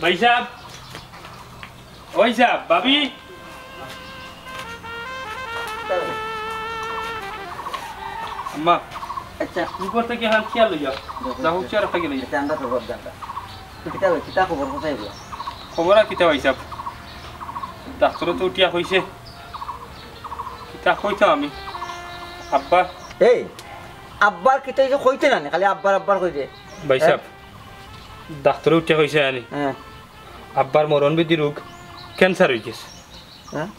ভাই সাহেব ওই সাহেব ভাবি আম্মা আচ্ছা উপর থেকে হাত খেয়াল লইয়া যা হোক চেয়ার থেকে লইয়া জানটা তো বড় জানটা কিতা খবর কোথায় গেল খবর আর কিতা ভাই সাহেব ডাক্তার তো উঠিয়া হইছে কিতা কইতাম আমি আব্বা এই আব্বার কিতা যে কইতে না খালি আব্বার আব্বার কই দে ভাই সাহেব ডাক্তার উঠিয়া হইছে আনি হ্যাঁ আব্বার মরণ বিধি রোগ ক্যান্সার হয়ে গেছে হ্যাঁ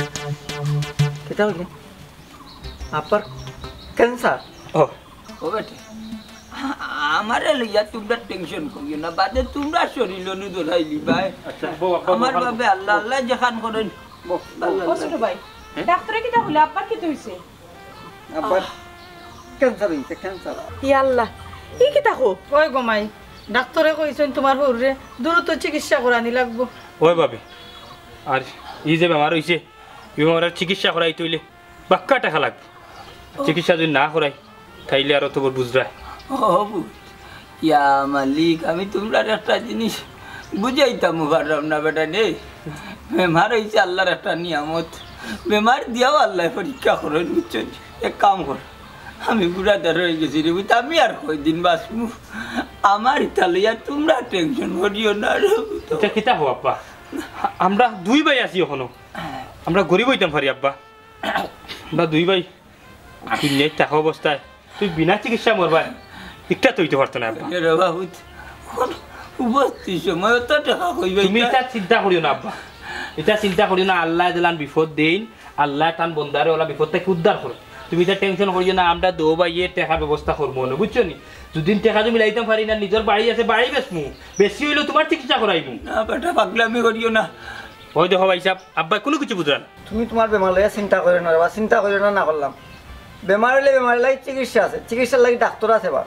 কিতা হইছে আব্বার ক্যান্সার ও ও বেটে আমারে লইয়া তোমরা টেনশন করিও না বাদে তোমরা শরীর নু দোলাইলি ভাই আচ্ছা বউ আমার বাবে আল্লাহ আল্লাহ যেখান করেন ও ছোট ভাই ডাক্তারে কিটা হলো আব্বার কি হইছে আব্বার ক্যান্সার হইছে ক্যান্সার ই আল্লাহ ই কিটা কো ওই গমাই ডাক্তারে কইছেন তোমার হরে দ্রুত চিকিৎসা করানি লাগবো ওই ভাবি আর ই যে বেমার হইছে এই বেমারের চিকিৎসা করাই তৈলে বাক্কা টাকা লাগবে চিকিৎসা যদি না করাই তাইলে আরো তো বুঝরায় ইয়া মালিক আমি তোমরা একটা জিনিস বুঝাইতাম পারলাম না বেটা নে বেমার হয়েছে আল্লাহর একটা নিয়ামত বেমার দিয়াও আল্লাহ পরীক্ষা করেন বুঝছেন এক কাম কর আমি বুড়াদার হয়ে গেছি রে বুঝতে আমি আর কয়দিন বাঁচবো আমার ইতা লইয়া তোমরা টেনশন করিও না রে এটা কিতা হো আব্বা আমরা দুই ভাই আছি এখনো আমরা গরিব হইতাম পারি আব্বা আমরা দুই ভাই দুনিয়ায় টাকা অবস্থায় তুই বিনা চিকিৎসা মরবা একটা তো হইতে পারতো না আব্বা রে বাবু উপস্থিত সময় তো টাকা কইবে তুমি এটা চিন্তা করিও না আব্বা এটা চিন্তা করিও না আল্লাহ দিলান বিপদ দেন আল্লাহ টান বন্দারে ওলা বিপদ থেকে উদ্ধার করে তুমি এটা টেনশন করিও না আমরা দো ভাইয়ে টাকা ব্যবস্থা করবো না বুঝছো নি যদি টাকা তুমি মিলাইতাম পারি না নিজের বাড়ি আছে বাড়ি বেসমু বেশি হইলেও তোমার চিকিৎসা করাইবো না বেটা পাগলামি করিও না ওই দেখো ভাই সাহেব আব্বা কোনো কিছু বুঝরা না তুমি তোমার বেমার লইয়া চিন্তা করে না বা চিন্তা করে না করলাম বেমার হলে বেমার লাগি চিকিৎসা আছে চিকিৎসার লাগি ডাক্তার আছে বা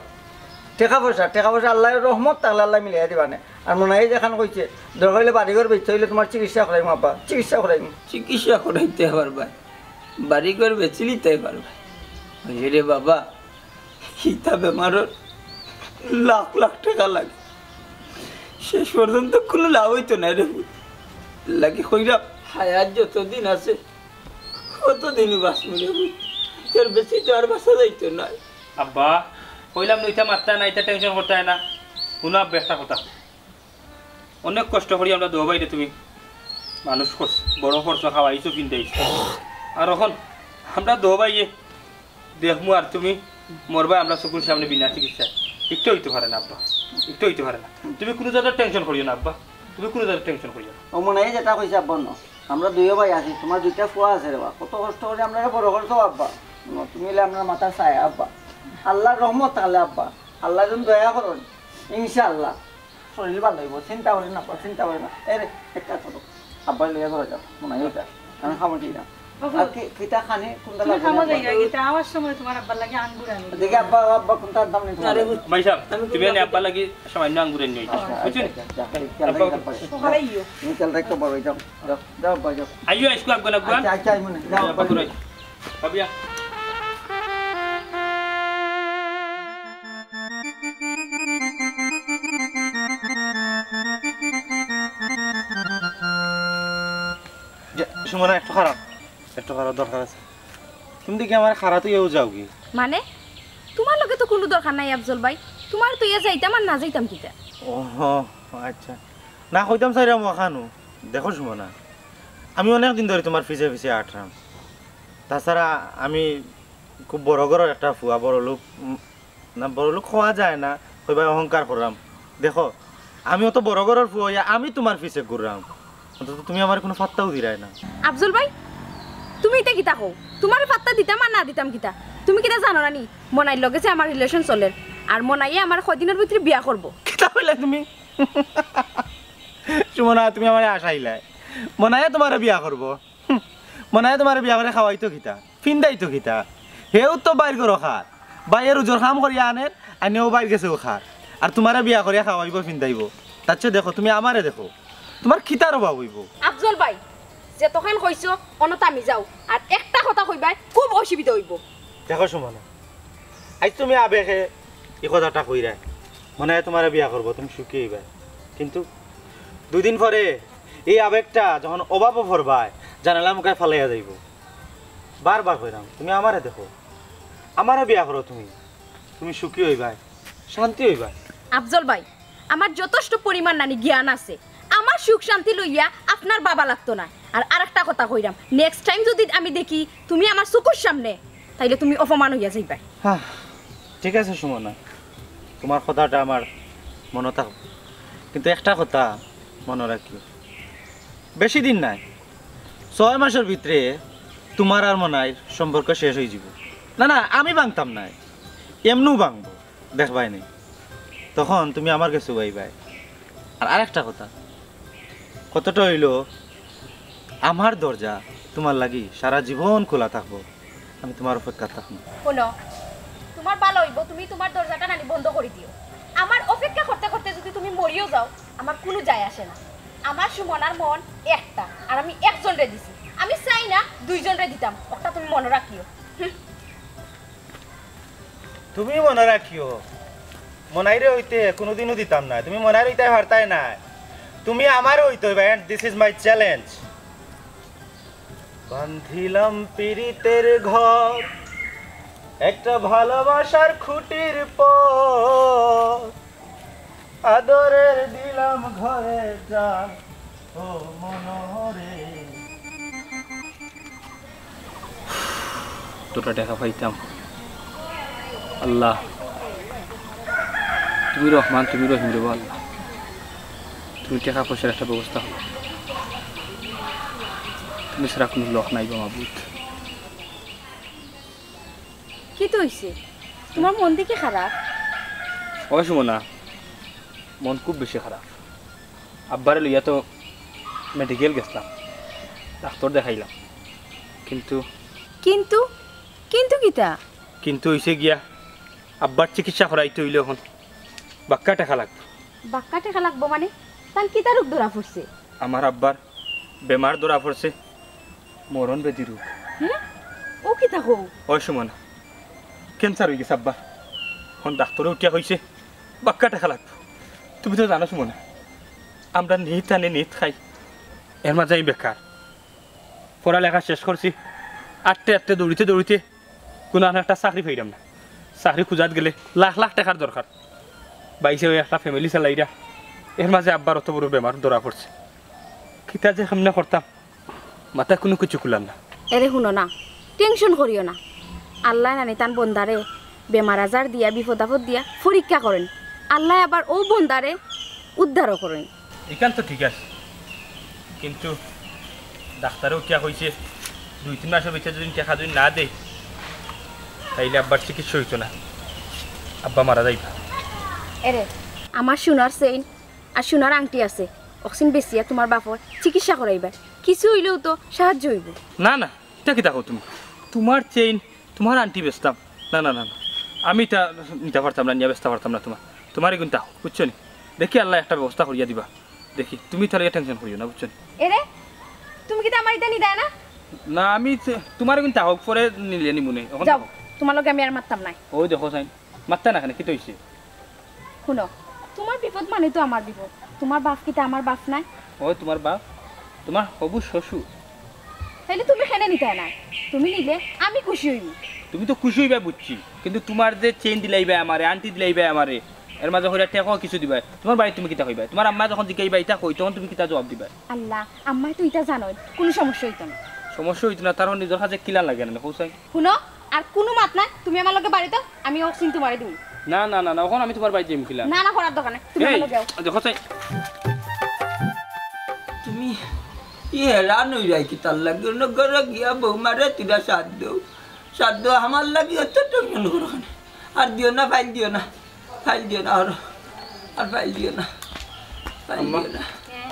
টাকা পয়সা আল্লাহর রহমত তাহলে আল্লাহ মিলিয়ে দিবা না আর মনে হয় যেখান কইছে দরকার হলে বাড়িঘর বেচতে হইলে তোমার চিকিৎসা করাইম আব্বা চিকিৎসা করাইম চিকিৎসা করাইতে পারবা বাড়িঘর বেচে নিতে পারবা রে বাবা হিতা বেমারের লাখ লাখ টাকা লাগে শেষ পর্যন্ত কোনো লাভ হইতো না রে লাগে কইরা হায়াত যতদিন আছে কতদিনই বাঁচবো রে এর বেশি তো আর বাঁচা যাইতো না আব্বা কইলাম নইতা মাত্রা না এটা টেনশন করতে হয় না কোনো একটা কথা অনেক কষ্ট করি আমরা দো বাইরে তুমি মানুষ বড় খরচ খাওয়াইছো কিনতেইছো আর এখন আমরা দো বাইয়ে দেখমু আর তুমি মরবা আমরা চকুর সামনে বিনা চিকিৎসা একটু হইতে পারে না আব্বা একটু হইতে পারে না তুমি কোনো জায়গায় টেনশন করিও না আব্বা তুমি কোনো জায়গায় টেনশন করিও না ও মনে হয় যেটা কইছে আব্বা ন আমরা দুইও ভাই আছি তোমার দুইটা ফুয়া আছে রে বা কত কষ্ট করে আমরা বড় করছো আব্বা তুমি হলে আপনার মাথা চায় আব্বা আল্লাহর রহমত তাহলে আব্বা আল্লাহ যেন দয়া করুন ইনশাআল্লাহ শরীর ভালো হইব চিন্তা করি না চিন্তা করি না এরে একটা ছোট আব্বা লইয়া করে যাও মনে হয় ওটা আমি খামো ঠিক না আর কিতা খানে কোনটা লাগে খামো যাইগা গিতা আমার সময় তোমার আব্বার লাগে আঙ্গুর আনি দেখি আব্বা আব্বা কোনটা দাম নেই আরে ভাই সাহেব তুমি এনে আব্বা লাগি সামান্য আঙ্গুর এনে বুঝছেন হারাইও তুমি চল দেখতে বড় যাও যাও যাও আব্বা যাও আইও আইসকো আব্বা না আচ্ছা আচ্ছা আই মনে যাও আব্বা বাকুরাই বাবিয়া সুমনা একটু খারাপ দরকার আছে তুমি দেখি আমার খারাপ তুইও যাও কি মানে তোমার লগে তো কোনো দরকার নাই আফজল ভাই তোমার তো ইয়া যাইতাম আর না যাইতাম কিতা ও আচ্ছা না কইতাম চাইরাম খানো দেখো সুমনা আমি অনেক দিন ধরে তোমার পিছে পিছে আটরাম তাছাড়া আমি খুব বড় ঘরের একটা ফুয়া বড় লোক খোয়া যায় না কইবা অহংকার করলাম দেখো আমিও তো বড় ঘরের ফুয়া আমি তোমার পিছে ঘুরলাম অন্তত তুমি আমার কোনো ফাত্তাও দিরাই না আফজল ভাই তুমি এটা কিতা কও তোমার পাত্তা দিতাম আর না দিতাম কিতা তুমি কিতা জানো না নি মনাই লগে যে আমার রিলেশন চলে আর মনাইয়ে আমার কয়দিনের ভিতরে বিয়া করব কিতা কইলা তুমি সুমনা তুমি আমারে আশাইলাই মনায় তোমার বিয়া করব মনায় তোমার বিয়া করে খাওয়াইতো কিতা ফিন্দাইতো কিতা হেও তো বাইর করো খার বাইয়ের উজোর কাম করিয়া আনেন আনেও বাইর গেছেও খার আর তোমারে বিয়া করিয়া খাওয়াইব ফিন্দাইব তার চেয়ে দেখো তুমি আমারে দেখো তোমার খিতার অভাব হইব আফজল ভাই যে তখন কইছো অনত আমি যাও আর একটা কথা কইবাই খুব অসুবিধা হইব দেখো সুমনা আজ তুমি আবেগে এই কথাটা কইরা মনে হয় তোমার বিয়া করবো তুমি সুখী হইবা কিন্তু দুই দিন পরে এই আবেগটা যখন অভাবও ভরবায় জানালা মুখে ফালাইয়া যাইব। বারবার কইরাম তুমি আমারে দেখো, আমারে বিয়া করো, তুমি সুখী হইবাই, শান্তি হইবাই। আফজল ভাই, আমার যথেষ্ট পরিমাণ নানি জ্ঞান আছে। আমার সুখ শান্তি লইয়া আপনার বাবা লাগতো না। আর আরেকটা কথা কইরাম, নেক্সট টাইম যদি আমি দেখি তুমি আমার চোখের সামনে, তাইলে তুমি অপমান হইয়া যাইবা। হ্যাঁ ঠিক আছে সুমনা, তোমার কথাটা আমার মনে থাকবে, কিন্তু একটা কথা মনে রাখিও, বেশি দিন নাই, 6 মাসের ভিতরে তোমার আর মনার সম্পর্ক শেষ হয়ে যাব। না না, আমি ভাঙতাম নাই, এমনিও ভাঙবো, দেখবাই নেই, তখন তুমি আমার কাছে বাইবাই। আর আরেকটা কথা, কতটা হইল আমার দরজা তোমার লাগি সারা জীবন খোলা থাকবো, আমি তোমার অপেক্ষা থাকবো। শোনো, তোমার ভালো হইব তুমি তোমার দরজাটা নানি বন্ধ করে দিও। আমার অপেক্ষা করতে করতে যদি তুমি মরিও যাও, আমার কোনো যায় আসে না। আমার সুমনার মন একটা, আর আমি একজনরে দিছি। আমি চাই না 2 জনরে দিতাম, ওটা তুমি মনে রাখিও। তুমি মনে রাখিও, মনাইরে হইতে কোনোদিনও দিতাম না, তুমি মনাইরে হইতে হারতাই না, তুমি আমার হইতে হইবে। And this is my challenge. বান্ধিলাম পীড়িতের ঘর একটা ভালোবাসার খুঁটির পর, আদরের দিলাম ঘরে যা ও মনোরে। দুটো টাকা পাইতাম, আল্লাহ তুমি রহমান, তুমি রহিম রে আল্লাহ, তুমি টাকা পয়সার একটা ব্যবস্থা হলো, তুমি ছাড়া কোনো লোক নাই গো মাবুদ। কি তো হইছে? তোমার মন দেখে খারাপ? ও সুমনা, মন খুব বেশি খারাপ। আব্বারে লইয়া তো মেডিকেল গেছিলাম, ডাক্তার দেখাইলাম, কিন্তু কিন্তু কিন্তু কিতা? কিন্তু হইছে গিয়া আব্বার চিকিৎসা করাইতে হইলে এখন বাক্কা টাকা লাগবে। বাক্কা টাকা লাগবো মানে? তান কিতা রোগ ধরা পড়ছে? আমার আব্বার বেমার ধরা পড়ছে, মরণ ব্যাধি রোগ। হ্যাঁ, ও কিতা হো? ওই সুমনা, ক্যান্সার হয়ে গেছে আব্বার, এখন ডাক্তারে উঠিয়া কইছে বাক্কা টাকা লাগবে। তুমি তো জানো সুমনা, আমরা নিত আনে নিত খাই, এর মাঝে আমি বেকার। পড়ালেখা শেষ করছি, আটতে আটতে দৌড়িতে দৌড়িতে কোনো একটা চাকরি পাইলাম না। চাকরি খুঁজাত গেলে লাখ লাখ টাকার দরকার, বাইসে ওই একটা ফ্যামিলি চালাইরা, এর মাঝে আব্বার অত বড় বেমার ধরা পড়ছে। কিতা যে সামনে করতাম, মাথায় কোনো কিছু খুলাম না। এরে শুনো না, টেনশন করিও না। আল্লাহ নানি তান বন্দারে বেমার আজার দিয়া বিপদ আপদ দিয়া পরীক্ষা করেন, আল্লাহ আবার ও বন্দারে উদ্ধারও করেন। এখান তো ঠিক আছে, কিন্তু ডাক্তারেও কিয়া কইছে 2-3 মাসের ভিতরে যদি টাকা যদি না দেয়, তাইলে আব্বার চিকিৎসা হইতো না, আব্বা মারা যাইবা। এরে আমার সোনার চেইন আর সোনার আংটি আছে, অক্সিন বেশিয়া তোমার বাপর চিকিৎসা করাইবা, কিছু হইলেও তো সাহায্য হইব। না না, এটা কি দেখো তুমি, তোমার চেইন তোমার আন্টি বেচতাম? না না না না, আমি তা নিতে পারতাম না, নিয়ে বেচতে পারতাম না তোমারই কিন্তু বুঝছো নি। দেখি আল্লাহ একটা ব্যবস্থা করিয়া দিবা, দেখি তুমি তাহলে টেনশন করিও না, বুঝছো নি। এরে তুমি কি আমার ইদানি দেয় না? না আমি তোমার কিন্তু হোক পরে নিলে নিমুনে যাও, তোমার লগে আমি আর মারতাম নাই। ওই দেখো সাইন মারতা না কেন, কি তো হইছে? শুনো, তোমার বিপদ মানে তো আমার বিপদ। তোমার বাপ কিতা আমার বাপ নাই? ওই তোমার বাপ তোমার হবু শ্বশুর, তাইলে তুমি খেনে নিতে না, তুমি নিলে আমি খুশি হইব। তুমি তো খুশি হইবা বুঝছি, কিন্তু তোমার যে চেইন দিলাইবা আমারে, আন্টি দিলাইবা আমারে, এর মাঝে হইরা টেকাও কিছু দিবা, তোমার বাড়ি তুমি কিতা কইবা? তোমার আম্মা যখন জিকাইবা ইটা কই, তখন তুমি কিতা জবাব দিবা? আল্লাহ, আম্মাই তো ইটা জানোই, কোনো সমস্যা হইতো না। সমস্যা হইতো না, তার নিজের কাছে কিলা লাগে না কৌসাই। শুনো, আর কোনো মাত নাই, তুমি আমার লগে বাড়িতে, আমি অক্সিন তোমারে দিই। না না না না, এখন আমি তোমার বাড়ি যাইম কিলা? না না, করার দোকানে তুমি আমার লগে যাও। দেখো সাই, তুমি হেরান হয়ে যায় কি তার লাগে ঘরে গিয়া বৌমারে তুলা সাদ দো আমার লাগে অত টেনশন করো, আর দিও না, ফাইল দিও না, ফাইল দিও না, আর ফাইল দিও না, ফাইল দিও না।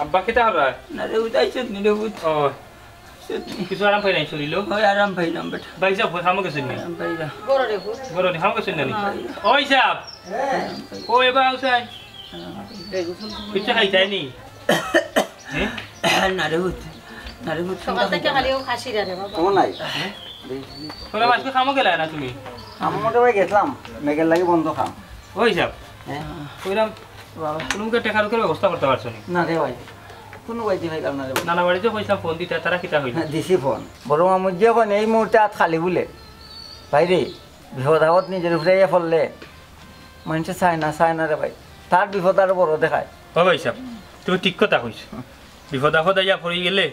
আব্বা কিতা হরা না রে উদাইছ নি রে বুঝ। ও কিছু আরাম পাই নাই চলিল? ওই আরাম পাইলাম বেটা, ভাই সাহেব হামো গেছেন নি? আরাম পাইলাম। গরনি হামো গেছেন না নি? ওই সাহেব ও এবার আউসাই কিছু খাইতাই নি? না রে বুঝ, না রে বুঝ। সকাল থেকে খালিও খাসি রে বাবা। কেমন নাই? তোরা আজকে খামো গেলা না তুমি? আমার মতো ভাই গেছিলাম, মেঘের লাগে বন্ধ খাম। ওই সাহেব হ্যাঁ কইলাম তুমি টাকার ব্যবস্থা করতে পারছো নি? না রে ভাই, কোনো বাইতে পাইলাম না রে ভাই। নানা বাড়িতে কইসাম ফোন দিতে তারা কিতা হইল হ্যাঁ, দিছি ফোন বড় মামুর যে এখন এই মুহূর্তে হাত খালি বলে ভাই রে বিপদ আপদ নিজের উপরে ফললে মানুষে চায় না রে ভাই, তার বিপদ আরো বড় দেখায়। ও ভাই সাহেব তুমি ঠিক কথা কইছ, বিপদ আপদ আইয়া পড়ে গেলে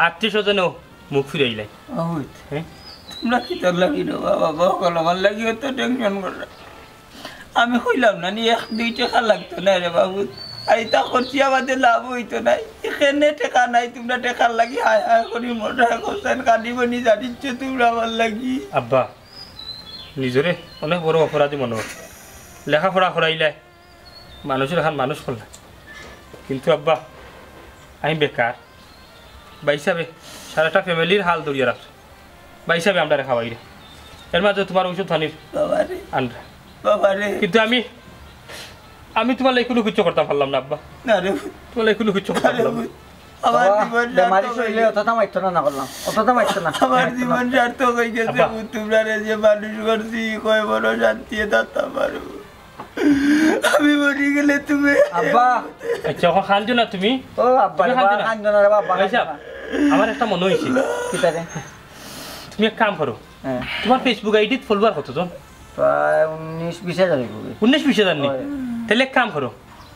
আত্মীয় স্বজনও মুখ ফিরে আইলাই। হ্যাঁ তোমরা কি তোর লাগি রে বাবা বকল আমার লাগি তো টেনশন করে আমি কইলাম না নি 1-2 টাকা লাগতো না রে বাবু, আর এটা করছি আমাদের লাভ হইতো না, এখানে টাকা নাই তোমরা টাকার লাগি হায় হায় করি মোটা কোসান কাঁদিব নি জানিচ্ছ তোমরা আমার লাগি। আব্বা নিজরে অনেক বড় অপরাধী মনে হয়, লেখাপড়া করাইলে মানুষের এখন মানুষ করলাম, কিন্তু আব্বা আমি বেকার ভাই হিসাবে সারাটা ফ্যামিলির হাল ধরিয়ে রাখছো, ভাই হিসাবে আমরা রেখা বাইরে এর মাঝে তোমার ওষুধ ফানির বাবারে আনরা বাবারে কিন্তু আমি তোমার লাই কোনো কিচ্ছু করতে পারলাম না আব্বা, না রে তোমার লাই কোনো কিচ্ছু করতে পারলাম না। আমার জীবন বেমারি শরীরে অতটা মারতো না করলাম, অতটা মারতো না। আমার জীবন সার্থক হয়ে গেছে, তোমরা যে মানুষ করছি কয় বড় শান্তি থাকতাম পারো, আমি মরে গেলে তুমি আব্বা আচ্ছা এখন খানছো না তুমি? ও আব্বা রে তুমি খানছো না? কান্দো না রে বাবা, ভাই সাহেব, আমার একটা মনে হয়েছে কি তারে তুমি এক কাম করো, হ্যাঁ তোমার ফেসবুক আইডিত ফলোয়ার কতজন? প্রায় 19-20 হাজার হইবে। 19-20 হাজার নেই? তাহলে এক কাম করো,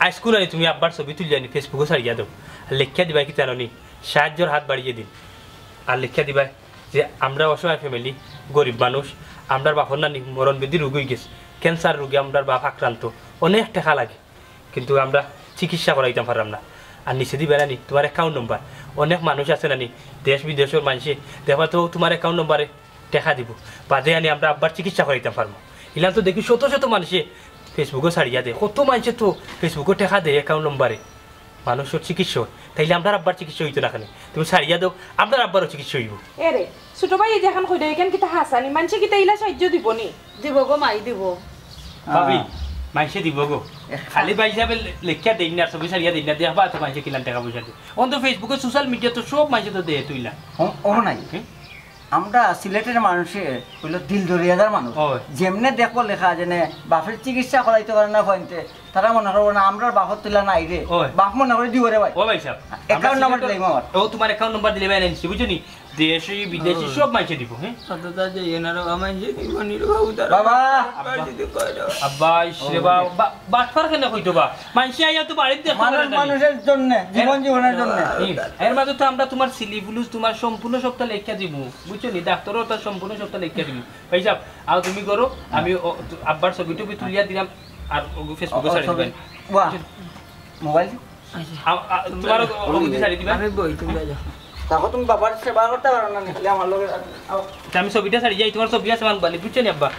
আইস্কুল আনি তুমি আব্বার ছবি তুলি আনি ফেসবুকে ছাড়িয়া দাও, আর লেখিয়া দিবা কি জানো নি সাহায্যর হাত বাড়িয়ে দিন, আর লেখিয়া দিবা যে আমরা অসহায় ফ্যামিলি গরিব মানুষ, আমরার বাপর নানি মরণ বেদি রোগ হয়ে গেছে, ক্যান্সার রোগে আমরার বাপ আক্রান্ত, অনেক টাকা লাগে কিন্তু আমরা চিকিৎসা করাইতে পারলাম না, আর নিচে দিবে নানি তোমার অ্যাকাউন্ট নম্বর, অনেক মানুষ আছে নানি দেশ বিদেশের মানুষে দেখবা তো তোমার অ্যাকাউন্ট নম্বরে টাকা দিব, বাদে আনি আমরা আব্বার চিকিৎসা করাইতে পারবো। ইলাম তো দেখি শত শত মানুষে ফেসবুকে ছাড়িয়া দেয়, কত মানুষে তো ফেসবুকে টাকা দেয় অ্যাকাউন্ট নম্বরে মানুষের চিকিৎসা, তাইলে আমরা আব্বার চিকিৎসা হইতো না, তুমি ছাড়িয়া দাও আপনার আব্বারও চিকিৎসা হইব। এরে ছোট ভাই যেখান কইরা এখান কিতা হাসানি মানুষে কিতা ইলা সাহায্য দিব নি? দিব গো মাই দিব। ভাবি মানুষে দিব গো, খালি ভাই হিসাবে লেখিয়া দেই না, ছবি ছাড়িয়া দেই না, দেখবা তো মানুষে কিলান টাকা পয়সা দিয়ে, অন্ত ফেসবুকে সোশ্যাল মিডিয়া তো সব মানুষে তো দেয় তুইলা। ও নাই আমরা সিলেটের মানুষে হইল দিল দরিয়াদার মানুষ, যেমনে দেখবো লেখা যেন বাপের চিকিৎসা করাইতে পারে না পয়েন্টে, তারা মনে করবো না আমরা বাপর তুলা নাই রে, বাপ মনে করে দিব রে ভাই। ও ভাই সাহেব অ্যাকাউন্ট নাম্বার দিলাম আমার, ও তোমার অ্যাকাউন্ট নাম্বার দিলে ভাই আনছি বুঝছো নি, দেশি বিদেশি সব মানুষে দিব। হ্যাঁ সততা যে এনারা আমার যে জীবনী রে বাবু তারা বাবা যদি কয় দাও আব্বা ইসরে বাটফার কেন কইতো বা মানুষে আইয়া তো বাড়িতে দেখো মানুষের জন্য জীবনের জন্য এর মাঝে তো আমরা তোমার সিলিবুলুস তোমার সম্পূর্ণ সপ্তাহ লেখা দিব বুঝছো নি, ডাক্তারও তার সম্পূর্ণ সপ্তাহ লেখা দিব। ভাই সাহেব আর তুমি করো, আমি আব্বার ছবি টবি তুলিয়া দিলাম আর ফেসবুকে ছাড়ি দিবেন। বাহ মোবাইল তোমার অবধি ছাড়ি দিবেন, আমি বই তোমরা যাও দেখো তুমি বাবার সেবা করতে পারো না নিলে আমার লোক আমি ছবিটা ছাড়ি যাই, তোমার ছবি আছে মানবানি বুঝছো নি আব্বা।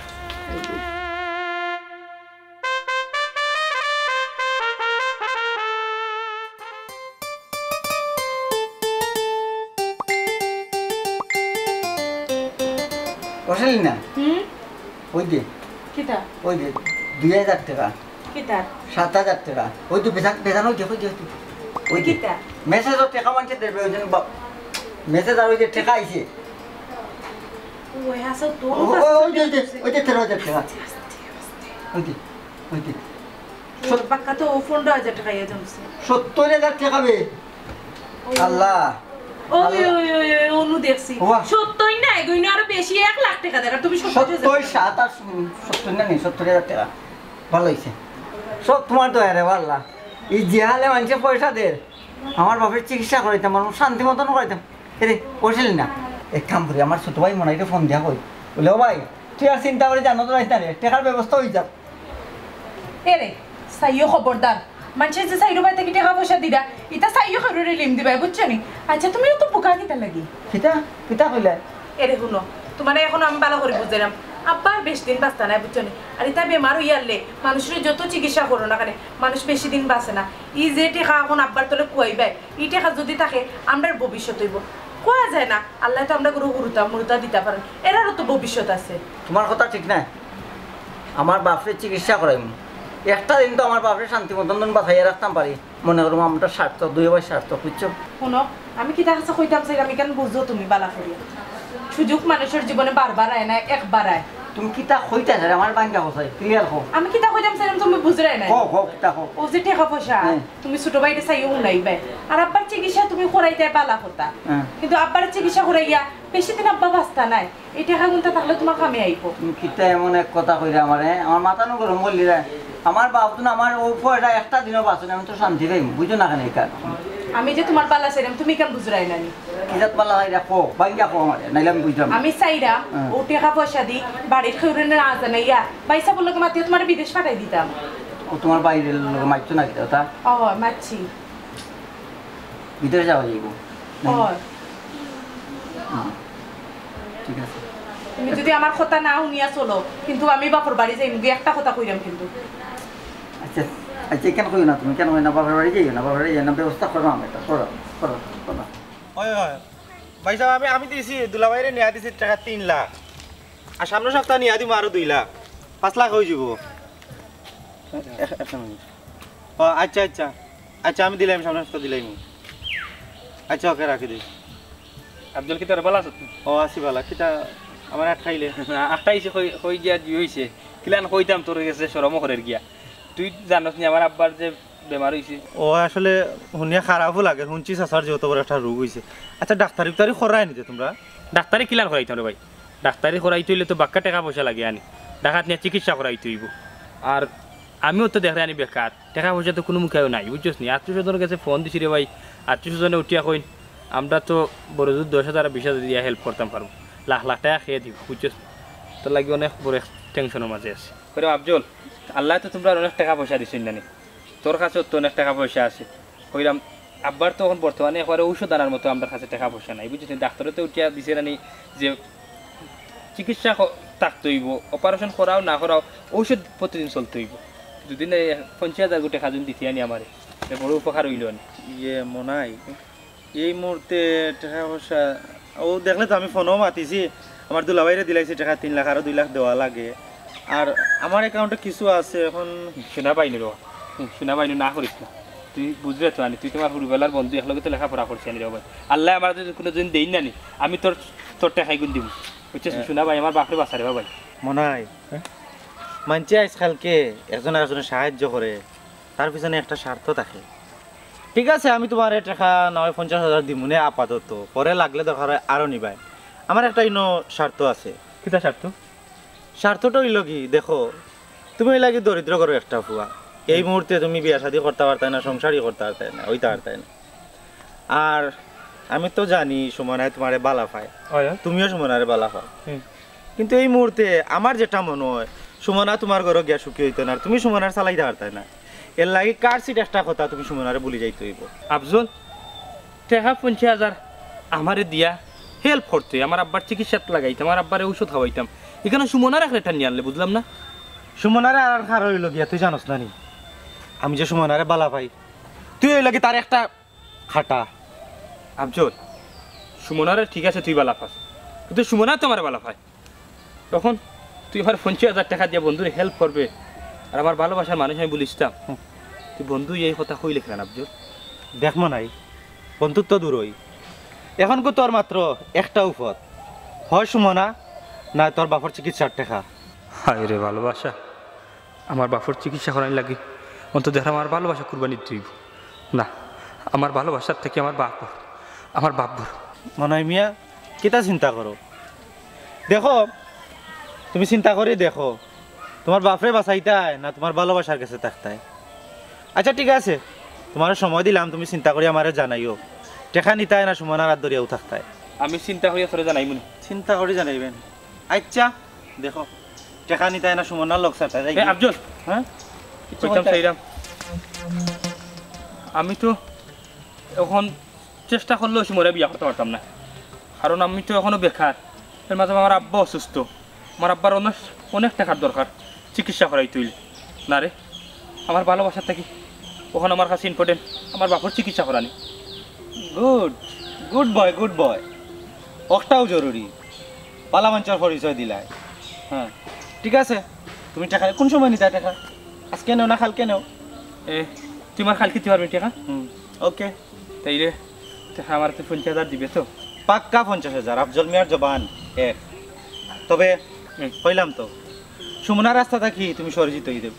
বসালি না ওই দে কিতা ওই দে 2000 টাকা কিতা 7000 টাকা ওই তো বেজানো দেখো দেখো ওই কিতা মেসেজও টাকা মানছে দেবে ওই জন্য মেসেজ আর ওই যে টাকা আইছে ওই হাসো তো ওই যে 13,000 টাকা ওই যে সব বাক্কা তো 15,000 টাকা ইয়া জমছে 70,000 টাকা বে আল্লাহ ওই অনু দেখছি 70 না এগুইনা আরো বেশি 1 লাখ টাকা দেখা তুমি 70 না 70,000 টাকা ভালো হইছে সব তোমার দয়া রে আল্লাহ। এই জিহালে মানুষের পয়সা দে আমার বাপের চিকিৎসা করাইতাম আমার শান্তি মতন করাইতাম এরে পয়সালি না এক কাম করি আমার ছোট ভাই মনে ফোন দিয়া কই বলে ও ভাই তুই আর চিন্তা করে জানো তো রাইতা রে টাকার ব্যবস্থা হয়ে যাক। এরে সাইও খবরদার মানুষের যে সাইরো ভাই থেকে টাকা পয়সা দিরা এটা সাইও খররে লিম দিবা বুঝছো নি? আচ্ছা তুমি তো পোকা কিতা লাগি কিতা কইলা এরে শুনো তোমার এখন আমি ভালো করে বুঝলাম আব্বার বেশি দিন বাঁচতা না বুঝছো নি, আর এটা বেমার হইয়ারলে মানুষের যত চিকিৎসা করো না কেন মানুষ বেশি দিন বাঁচে না। ই যে টেকা এখন আব্বার তলে কুয়াইবাই ই টেকা যদি থাকে আমরা ভবিষ্যৎ হইব কোয়া যায় না, আল্লাহ তো আমরা কোনো মুরুতা দিতে পারেন, এরারও তো ভবিষ্যৎ আছে। তোমার কথা ঠিক না, আমার বাপের চিকিৎসা করাইম একটা দিন তো আমার বাপের শান্তি মতন বাঁচাইয়া রাখতাম পারি মনে করবো আমরা স্বার্থ 2 ভাই স্বার্থ বুঝছো। শুনো আমি কি তাহলে কইতাম চাই আমি কেন বুঝছো তুমি বালা করিয়া সুযোগ মানুষের জীবনে বারবার আয় না একবার আয়, তুমি কিতা কইতা স্যার আমার বাঙ্গা হসাই ক্লিয়ার হও আমি কিতা কইতাম স্যার তুমি বুঝরাই না হও হও কিতা হও ও যে টাকা পয়সা তুমি ছোট ভাইটা চাইও নাইবে আর আব্বার চিকিৎসা তুমি করাইতে বালা কথা কিন্তু আব্বার চিকিৎসা করাইয়া বেশি দিন আব্বা বাস্তা নাই এই টাকা গুনটা তাহলে তোমার কামে আইবো তুমি কিতা এমন এক কথা কইরা আমারে আমার মাথা নো গরম বললি রে আমার বাপ তো আমার ও পয়সা একটা দিনও বাঁচে না আমি তো শান্তি পাইম বুঝো না কেন এটা আমি যে তোমার পালা চাইলাম তুমি কেন বুঝরাই না কিজাত পালা হয় রাখো বাঙ্গা কো আমারে নাইলে আমি বুঝলাম আমি চাইরা ও টাকা পয়সা দি বাড়ির খেউরে না জানাইয়া বাইসা বললো মাতিয়ে তোমার বিদেশ পাঠাই দিতাম ও তোমার বাইরের লোক মাইতো না কিতা তা ও মাছি ভিতরে যাওয়া যাইব ও ঠিক আছে তুমি যদি আমার কথা না শুনিয়া চলো কিন্তু আমি বাপর বাড়ি যাই মুগে একটা কথা কইরাম কিন্তু আচ্ছা আচ্ছা কেন কই না তুমি কেন কই না বাবার বাড়ি যাইও না বাবার বাড়ি যাই না ব্যবস্থা করো আমি এটা করো করো করো হয় হয় ভাই সাহেব আমি দিয়েছি দুলাভাইরে নিয়া দিছি টাকা 3 লাখ আর সামনের সপ্তাহ নিয়া দিব আরো 2 লাখ 5 লাখ হয়ে যাব ও আচ্ছা আচ্ছা আচ্ছা আমি দিলাম সামনের সপ্তাহ দিলাম আচ্ছা ওকে রাখি দিই আফজল কি তোর ভালো আছো ও আসি ভালো কিটা আমার আটকাইলে আটকাইছে কই গিয়া জি হইছে কিলান কইতাম তোর গেছে শরম করে গিয়া তুই জানোস নি আমার আব্বার যে বেমার হইছে ও আসলে শুনিয়া খারাপও লাগে শুনছি সাসার যত বড় একটা রোগ হইছে আচ্ছা ডাক্তারি করাই নিতে তোমরা ডাক্তারি কিলান করাইতাম রে ভাই ডাক্তারি করাইতে হইলে তো বাক্কা টাকা পয়সা লাগে আনি ডাকাত নিয়ে চিকিৎসা করাইতে হইব আর আমিও তো দেখে আনি বেকার টাকা পয়সা তো কোনো মুখেও নাই বুঝছস নি আত্মীয় স্বজনের কাছে ফোন দিছি রে ভাই আত্মীয় স্বজনে উঠিয়া কইন আমরা তো বড় জোর 10,000 20,000 দিয়া হেল্প করতাম পারবো লাখ লাখ টাকা খেয়ে দিব বুঝছস তো লাগে অনেক বড় টেনশনের মাঝে আছে করে আফজল আল্লাহ তো তোমরা অনেক টাকা পয়সা দিছেন জানি তোর কাছে তো অনেক টাকা পয়সা আছে কইরাম আব্বার তো এখন বর্তমানে একবারে ঔষধ আনার মতো আমার কাছে টাকা পয়সা নাই বুঝছিস ডাক্তারও তো উঠিয়া দিছে রানি যে চিকিৎসা থাকতে হইব অপারেশন করাও না করাও ঔষধ প্রতিদিন চলতে হইব দুদিন 50,000 টাকা যদি দিতে আনি আমার বড় উপকার হইল আনি ইয়ে মনাই এই মুহূর্তে টাকা পয়সা ও দেখলে তো আমি ফোনও মাতিছি আমার দুলাভাইরে দিলাইছি টাকা 3 লাখ আরো 2 লাখ দেওয়া লাগে আর আমার অ্যাকাউন্টে কিছু আছে এখন শোনা পাইনি রে শোনা পাইনি না করিস না তুই বুঝলে তো আনি তুই তোমার হুরবেলার বন্ধু একলগে তো লেখাপড়া করছি আনি রে ভাই আল্লাহ আমার যদি কোনো দিন দেই না নি আমি তোর টাকাই গুণ দিব বুঝছিস শোনা ভাই আমার বাপরে বাঁচা রে ভাই মনাই মানছি আজকালকে একজন আরেকজনের সাহায্য করে তার পিছনে একটা স্বার্থ থাকে ঠিক আছে আমি তোমার টাকা 50,000 দিমুনে আপাতত পরে লাগলে দরকার হয় আরও নিবাই আমার একটা ইনো স্বার্থ আছে কিতা স্বার্থটা হইল কি দেখো তুমি ওই লাগে দরিদ্র করো একটা ফুয়া এই মুহূর্তে তুমি বিয়া শাদি করতে পারতাই না সংসারই করতে পারতাই না ওইটা পারতাই না আর আমি তো জানি সুমনায় তোমারে বালা পায় তুমিও সুমনারে বালা পাও কিন্তু এই মুহূর্তে আমার যেটা মনে হয় সুমনা তোমার ঘরে গিয়া সুখী হইতো না তুমি সুমনার চালাইতে পারতাই না এর লাগে কার সিট একটা কথা তুমি সুমনারে বলি যাইতে হইব আফজল টাকা 50,000 আমারে দিয়া হেল্প করতে আমার আব্বার চিকিৎসাত লাগাইতাম আমার আব্বারে ঔষধ খাওয়াইতাম এখানে সুমনার এক রেটার নিয়ে আনলে বুঝলাম না সুমনারে আর খার হইল গিয়া তুই জানোস না নি আমি যে সুমনারে বালা পাই তুই ওই লাগে তার একটা খাটা আফজল সুমনারে ঠিক আছে তুই বালা পাস কিন্তু সুমনা তো আমার বালা পায় তখন তুই আমার 50,000 টাকা দিয়ে বন্ধুরে হেল্প করবে আর আমার ভালোবাসার মানুষ আমি বলিসতাম তুই বন্ধু এই কথা কই লিখলেন আফজল দেখ নাই বন্ধুত্ব দূরই এখন কো তোর মাত্র একটা উপায় হয় সুমনা না তোর বাপর চিকিৎসার টাকা হায় রে ভালোবাসা আমার বাপর চিকিৎসা করার লাগে অন্তত দেখ আমার ভালোবাসা কুরবানি দিব না আমার ভালোবাসার থেকে আমার বাপ বড় মনাই মিয়া কিতা চিন্তা করো দেখো তুমি চিন্তা করে দেখো তোমার বাপরে বাঁচাইতাই না তোমার ভালোবাসার কাছে থাকতাই আচ্ছা ঠিক আছে তোমার সময় দিলাম তুমি চিন্তা করে আমারে জানাইও টেকা নিতাই না সুমনার হাত ধরিয়াও থাকতাই আমি চিন্তা করিয়া তোরে জানাই মনে চিন্তা করে জানাইবেন আচ্ছা দেখো টেকা নিতাই না সুমনার লোক সাথে আফজল হ্যাঁ কইতাম চাইরাম আমি তো এখন চেষ্টা করলেও সুমরে বিয়া করতে পারতাম না কারণ আমি তো এখনো বেকার এর মাঝে আমার আব্বা অসুস্থ আমার আব্বার অনেক টাকার দরকার চিকিৎসা করাই তুই না রে আমার ভালোবাসার থাকি ওখানে আমার কাছে ইম্পর্টেন্ট আমার বাপর চিকিৎসা করানি গুড বয় ওটাও জরুরি পালামাঞ্চর পরিচয় দিলাই হ্যাঁ ঠিক আছে তুমি টাকা কোন সময় নিতে টাকা আজকে নেও না কালকে নেও তুই আমার কালকে দিতে পারবি টাকা ওকে তাই রে আমার তো 50,000 দিবে তো পাক্কা 50,000 আফজল মিয়ার জবান এক তবে কইলাম তো সুমনার রাস্তা থাকি তুমি সরিজিত হয়ে দেব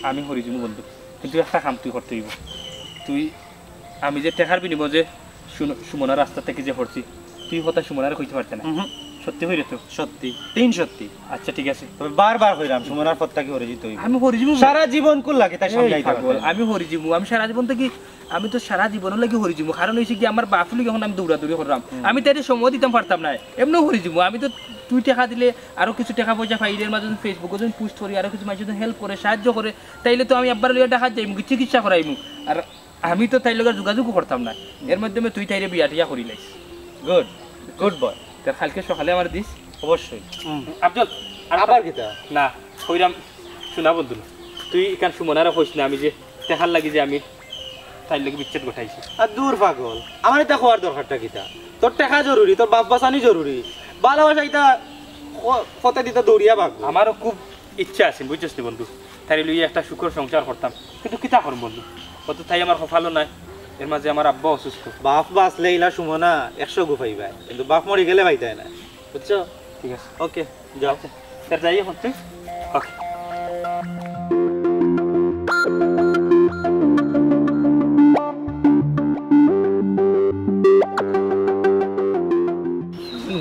আমি হরিজুম বন্ধু কিন্তু একটা কাম তুই করতে হইব তুই আমি যে টেকার বিনিময় যে সুমনার রাস্তা থেকে যে হরছি তুই কথা সুমনারে কইতে পারতে না সত্যি হইরে তো সত্যি 3 সত্যি আচ্ছা ঠিক আছে তবে বারবার কইলাম সুমনার পথ থাকি হরিজিত হইব আমি হরিজুম সারা জীবন কোন লাগে তাই সামলাইতে পারবো আমি হরিজুম আমি সারা জীবন থেকে আমি তো সারা জীবনের লাগি হরিজুম কারণ হইছে কি আমার বাপলি যখন আমি দৌড়াদৌড়ি করলাম আমি তাইতে সময় দিতাম পারতাম না এমনি হরিজুম আমি তো তুই টাকা দিলে আরো কিছু টাকা পয়সা পাই এর মাঝে ফেসবুকে যখন পোস্ট করি আরো কিছু মানুষ হেল্প করে সাহায্য করে তাইলে তো আমি একবার লইয়া টাকা যাইমু চিকিৎসা করাইমু আর আমি তো তাই লগে যোগাযোগ করতাম না এর মাধ্যমে তুই তাইরে বিয়া টিয়া করি লাইস গুড গুড বয় তার কালকে সকালে আমার দিস অবশ্যই আফজল আবার কিতা না কইরাম শোনা বন্ধু তুই এখান সুমনারে কইস না আমি যে টাকার লাগি যে আমি তাই লাগি বিচ্ছেদ ঘটাইছি আর দূর পাগল আমার এটা হওয়ার দরকারটা কিতা তোর টাকা জরুরি তোর বাপ বাঁচানি জরুরি ভালোবাসা এটা কত দিতে দৌড়িয়া ভাগ আমারও খুব ইচ্ছা আছে বুঝছিস বন্ধু তাই লইয়া একটা সুখর সংসার করতাম কিন্তু কিতা করব বন্ধু কত তাই আমার কপালও নাই এর মাঝে আমার আব্বা অসুস্থ বাপ বাঁচলে ইলা সুমনা 100 গো পাইবা কিন্তু বাপ মরে গেলে পাইতাই না বুঝছো ঠিক আছে ওকে যাও স্যার যাই এখন তুই ওকে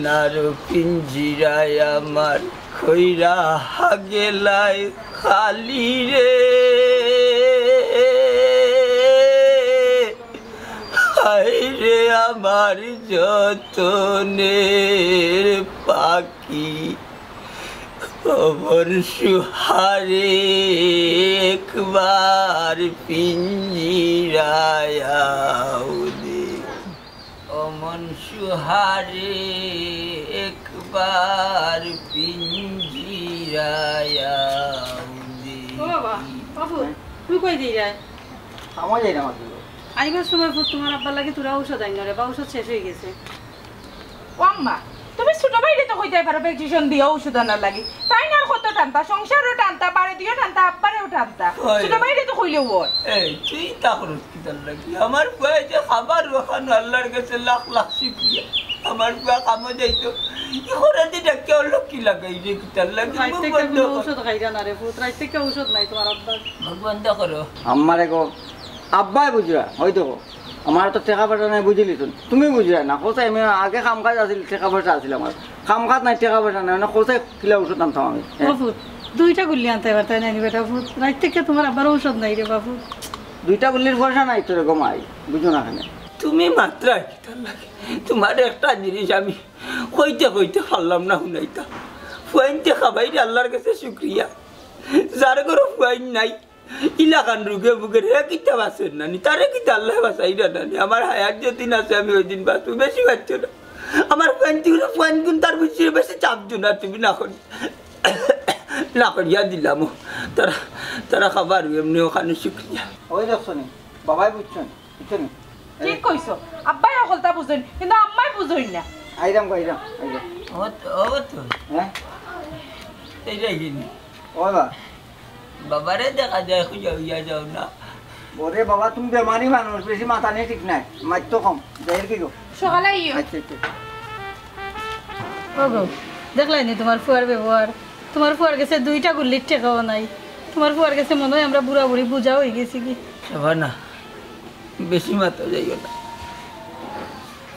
নারো পিঞ্জিরায় আমার খৈরা গেলাই খালি রে হায় রে আমার যতনের পাখি খবর সুহারে একবার পিঞ্জিরায় আউলে অমন সুহারে একবার পিঞ্জিরায় আউলে ও বাবা বাবু তুই কই দিয়ে যায় আমার যাই না মাত্র আইবার সময় তোমার আব্বার লাগে তোরা ঔষধ আইন রে বা ঔষধ শেষ হয়ে গেছে ও আম্মা তুমি ছোট ভাইরে তো কইতে পারো প্রেসক্রিপশন দিয়ে ওষুধ আনার লাগি তাই না কত টানতা সংসারও টানতা বাড়ি দিও টানতা আব্বারেও টানতা ছোট ভাইরে তো কইলেও ওর এই তুই তা করস কি তার লাগি আমার বুয়া যে খাবার ওখানে আল্লাহর কাছে লাখ লাখ শুকরিয়া আমার বুয়া কামে যাইতো এখন আদি ডাক্তার হলো কি লাগাই রে কি তার লাগি ঔষধ খাইরা না রে পুত রাইতে কে ঔষধ নাই তোমার আব্বার বন্ধ করো আমারে গো আব্বাই বুঝরা হয়তো আমার তো টাকা পয়সা নাই বুঝলি তুমি বুঝরা না কোথায় আমি আগে কাম কাজ আছিল টাকা পয়সা আছিল আমার কাম কাজ নাই টাকা পয়সা নাই না কোথায় কিলা ওষুধ আনতাম আমি বাবু দুইটা গুলি আনতে পারতাই না বেটা পুত রাইতে কে তোমার আব্বার ঔষধ নাই রে বাবু দুইটা গুলির পয়সা নাই তোরে গমাই বুঝো না কেন তুমি মাত্র কি তার লাগে তোমার একটা জিনিস আমি কইতে কইতে পারলাম না শুনাইতা ফুয়াইনতে খাবাই আল্লাহর কাছে শুকরিয়া যার ঘরে ফুয়াইন নাই ইলাকান রুগে বুকে রে কিতা বাঁচেন নানি তারে কিতা আল্লাহ বাঁচাই না নানি আমার হায়াত যেদিন আছে আমি ওই দিন বাঁচবো বেশি বাঁচছো না আমার ফুয়াইন গুণ তার বেশি বেশি চাপছো না তুমি না করিয়া দিলাম তারা তারা খাবার এমনি ওখানে শুক্রিয়া ওই দেখছো নি বাবাই বুঝছেন বুঝছেন ঠিক কইছো আব্বাই হলতা বুঝেন কিন্তু আম্মাই বুঝই না আইরাম ও তো হ্যাঁ এইটাই কিনি ও বা বাবারে দেখা যায় খুঁজা হইয়া যাও না ওরে বাবা তুমি বেমারি মানুষ বেশি মাথা নেই ঠিক নাই মাত্র কম যাই কি গো সকালে ইয়ো আচ্ছা আচ্ছা ও গো দেখলাই নি তোমার ফুয়ার ব্যবহার তোমার ফুয়ার কাছে দুইটা গুলির টেকাও নাই তোমার ফুয়ার কাছে মনে হয় আমরা বুড়া বুড়ি বুঝা হয়ে গেছি কি না বেশি মাথা যাইও না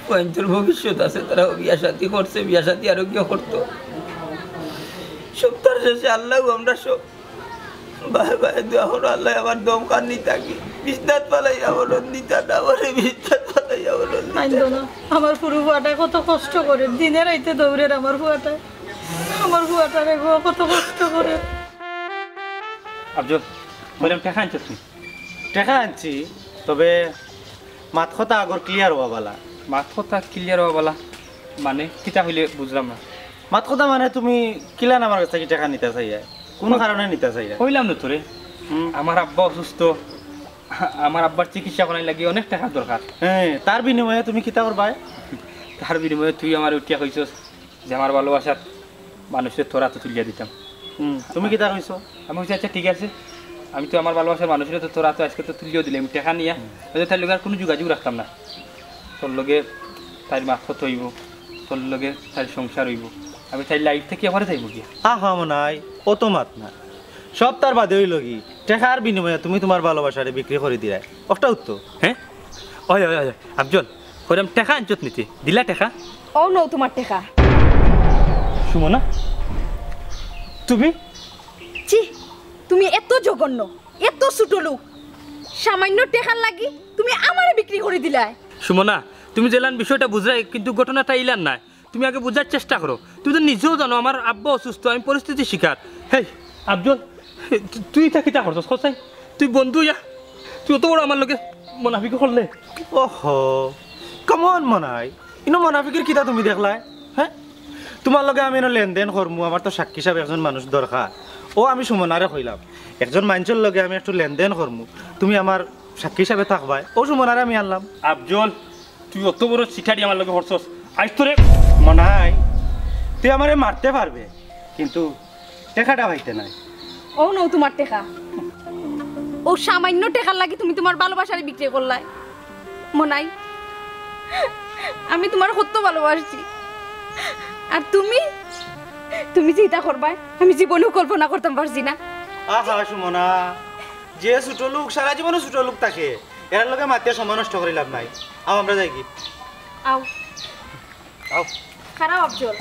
পয়েন্টের ভবিষ্যৎ আছে তারা বিয়া সাথী করছে বিয়া সাথী আরো কেউ করতো সপ্তাহ শেষে আল্লাহ আমরা সব ভাই ভাই এখন আল্লাহ আমার দম কান্নি থাকি বিস্তার পালাই আমার নিতা না আমার বিস্তার পালাই আমার আমার পুরো ফুয়াটা কত কষ্ট করে দিনে রাইতে দৌড়ের আমার ফুয়াটা রে গো কত কষ্ট করে আফজল বললাম টাকা আনছো তুই টাকা আনছি তবে মাত কথা আগর ক্লিয়ার হওয়া বালা মাত কথা ক্লিয়ার হওয়া বলা মানে কিতা হইলে বুঝলাম না মাত কথা মানে তুমি কিলান আমার কাছ থেকে টাকা নিতে চাই কোনো কারণে নিতে চাই কইলাম না তোরে আমার আব্বা অসুস্থ আমার আব্বার চিকিৎসা করার লাগে অনেক টাকা দরকার হ্যাঁ তার বিনিময়ে তুমি কিতা করবা তার বিনিময়ে তুই আমার উঠিয়া কইছস যে আমার ভালোবাসার মানুষের তোরা তো তুলিয়া দিতাম তুমি কিতা কইছো আমি বলছি আচ্ছা ঠিক আছে আমি তো আমার ভালোবাসার মানুষের তো তোরা তো আজকে তো তুলিও দিলে আমি টাকা নিয়ে তার লগে আর কোনো যোগাযোগ রাখতাম না তোর লগে তার মারফত হইব তোর লগে তার সংসার হইব আমি তাই লাইট থেকে এবারে যাইব গিয়া আহা মনাই ও তো মাত না সব তার বাদে হইল কি টেকার বিনিময়ে তুমি তোমার ভালোবাসারে বিক্রি করে দিলাই একটা উত্তর হ্যাঁ ওই ওই ওই আফজল কইরাম টাকা আনছত নিতে দিলা টাকা ও নো তোমার টাকা সুমনা তুমি ছি তুমি এত জঘন্য এত ছোট লোক সামান্য টাকার লাগি তুমি আমারে বিক্রি করে দিলাই সুমনা তুমি জেলান বিষয়টা বুঝাই কিন্তু ঘটনাটা ইলান না তুমি আগে বোঝার চেষ্টা করো তুমি তো নিজেও জানো আমার আব্বা অসুস্থ আমি পরিস্থিতির শিকার হেই আফজল তুই তা কিতা করছস সচাই তুই বন্ধু ইয়া তুই অত বড় আমার লগে মুনাফিকি করলে ওহো কেমন মনাই ইনো মুনাফিকের কিতা তুমি দেখলাই হ্যাঁ তোমার লগে আমি এনে লেনদেন করমু আমার তো সাক্ষী হিসাবে একজন মানুষ দরকার ও আমি সুমনারে কইলাম একজন মানুষের লগে আমি একটু লেনদেন করমু তুমি আমার সাক্ষী হিসাবে থাকবাই ও সুমনারে আমি আনলাম আফজল তুই অত বড় শিকারি আমার লগে হরছস আজ তোরে মনাই তুই আমারে মারতে পারবে কিন্তু টাকাটা পাইতে নাই ও নো তোমার টাকা ও সামান্য টাকার লাগি তুমি তোমার ভালোবাসারে বিক্রি করলাই মনাই আমি তোমার কত ভালোবাসি আর তুমি তুমি যেটা করবা আমি জীবনেও কল্পনা করতাম পারছি না আহা সুমনা যে ছোট লোক সারা জীবনে ছোট লোক থাকে এর লগে মাতিয়া সময় নষ্ট করে লাভ নাই আও আমরা যাই কি আও আও খারাপ আফজল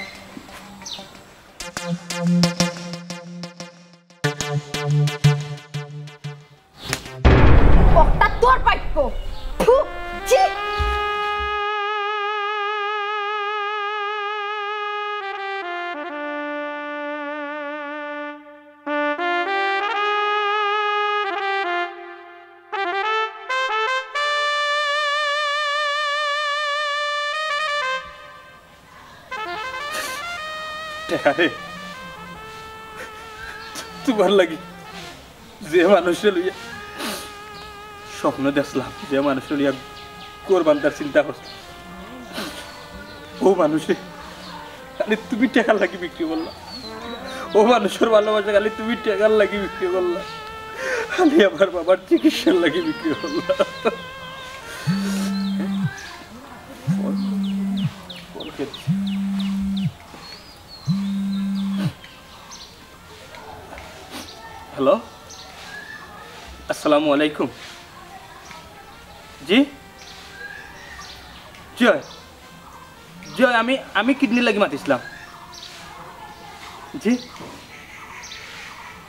ওটা তোর পাইপ ফু ছি আরে তোমার লাগি যে মানুষের লইয়া স্বপ্ন দেখলাম যে মানুষের লইয়া কোরবান তার চিন্তা করছে ও মানুষে খালি তুমি টাকার লাগি বিক্রি করলা ও মানুষের ভালোবাসা খালি তুমি টাকার লাগি বিক্রি করলা খালি আমার বাবার চিকিৎসার লাগি বিক্রি করলা হ্যালো আসসালামু আলাইকুম জি জয় জয় আমি কিডনি লাগি মাতিছিলাম জি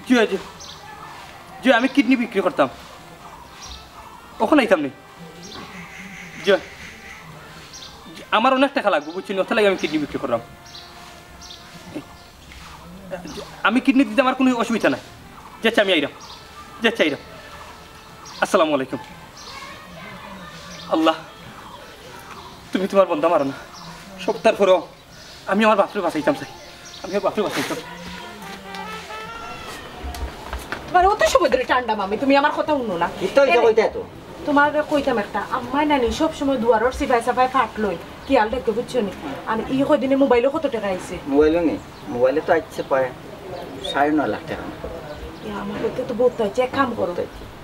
জয় জি জয় আমি কিডনি বিক্রি করতাম ওখানে আইতাম নি জয় আমার অনেক টাকা লাগবে বুঝছেন ওটা লাগে আমি কিডনি বিক্রি করলাম আমি কিডনি দিতে আমার কোনো অসুবিধা নাই যাচ্ছি আমি আইরাম যাচ্ছি আইরাম আসসালামু আলাইকুম আল্লাহ তুমি তোমার বন্ধা মারো না সপ্তাহের পরেও আমি আমার বাপরে বাঁচাইতাম চাই আমি আমার বাপরে বাঁচাইতাম তোমার অত সময় ধরে টান্ডা মামি তুমি আমার কথা শুনো না তোমার কইতাম একটা আম্মাই নানি সব সময় দুয়ারর সিফাই সাফাই ফাট লই কি আল দেখতে বুঝছো নি আর ই কয়দিনে মোবাইলও কত টাকা আইছে মোবাইলও নেই মোবাইলে তো আসছে প্রায় 9.5 লাখ টাকা আমার করতে তো বহুত হয়েছে এক কাম করো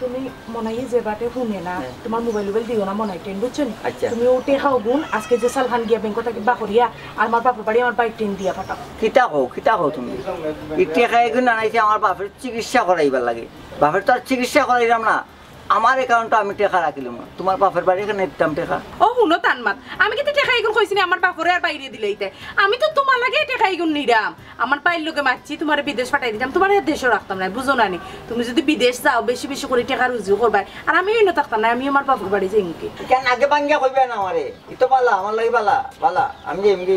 তুমি মনে হয় যে বাটে শুনে না তোমার মোবাইল দিও না মনে হয় ট্রেন বুঝছো নি তুমি উঠে খাও গুণ আজকে যে সালখান গিয়া ব্যাংক থেকে বাকরিয়া আর আমার বাপের বাড়ি আমার বাইক ট্রেন দিয়া পাঠাও কিতা কও তুমি ইটে খাই গুণ আনাইছে আমার বাপের চিকিৎসা করাইবার লাগে বাপের তো আর চিকিৎসা করাইলাম না আমার অ্যাকাউন্টে আমি টাকা রাখিলাম না তোমার বাপের বাড়ি এখানে দিতাম টাকা ও শুনো তানমাত আমি কিন্তু টাকা এগুন কইছি না আমার বাপরে আর বাইরে দিলেইতে আমি তো তোমার লাগে টাকা এগুন নিরাম আমার পাইর লোকে মারছি তোমার বিদেশ পাঠাই দিতাম তোমার দেশও রাখতাম না বুঝো না নি তুমি যদি বিদেশ যাও বেশি বেশি করে টাকা রুজু করবা আর আমি ইনো থাকতাম না আমি আমার বাপের বাড়ি যাই কি কেন আগে বাঙ্গিয়া কইবে না আমারে ইতো বালা আমার লাগি বালা আমি এমনি